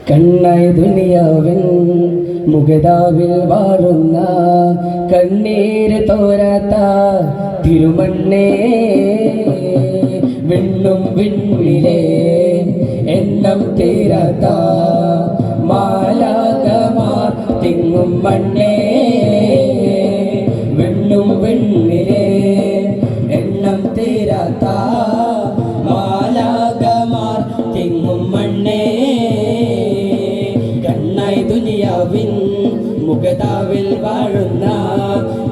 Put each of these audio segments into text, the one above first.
കണ്ണായി ദുനിയാവിൻ മുഗദാവിൽ വാഴുന്ന കണ്ണീര് തോരാത്ത തിരുമണ്ണേ, വിണ്ണും വിണ്ണിലെ എണ്ണം തീരാത്ത മാലാകമാർ തിങ്ങും മണ്ണേ, വിണ്ണും വിണ്ണിലെ എണ്ണം തീരാത്ത മാലാകമാർ തിങ്ങും മണ്ണേ, കണ്ണായി ദുനിയാവിൻ മുഗദാവിൽ വാഴുന്ന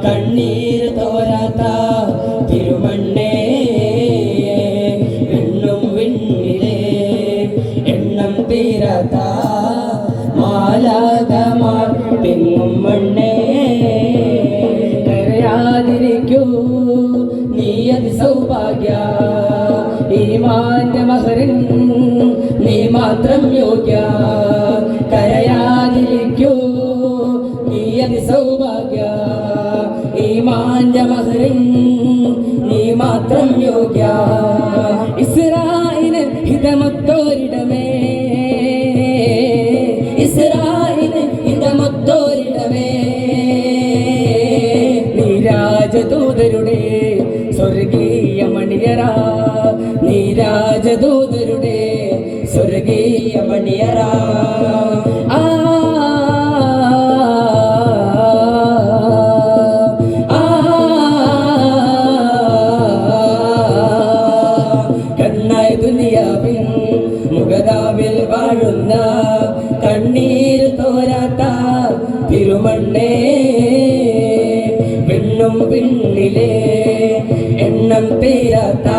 കണ്ണീര് തോരാത്ത തിരുമണ്ണേ, വിണ്ണും വിണ്ണിലെ എണ്ണം തീരാത്ത മാലാകമാർ തിങ്ങും മണ്ണേ, കരയാതിരിക്കൂ നീ അതി സൗഭാഗ്യ, ഈമാന്റെ മഹറിൻ നീ മാത്രം യോഗ്യ, കരയാതിരിക്കൂ നീ അതി സൗഭാഗ്യ, ഈമാന്റെ മഹറിൻ നീ മാത്രം യോഗ്യ, ഇസ്രായേലിന് ഹിതമൊത്തോരിടമേ, ഇസ്രായേലിന് ഹിതമൊത്തോരിടമേ, നീ രാജദൂതരുടെ സ്വർഗീയ മണിയറ, നീ രാജദൂതരുടെ സ്വർഗീയ മണിയറ, കണ്ണായി ദുനിയാവിൻ മുഗദാവിൽ വാഴുന്ന കണ്ണീര് തോരാത്ത തിരുമണ്ണേ, വിണ്ണും വിണ്ണിലെ എണ്ണം തീരാത്ത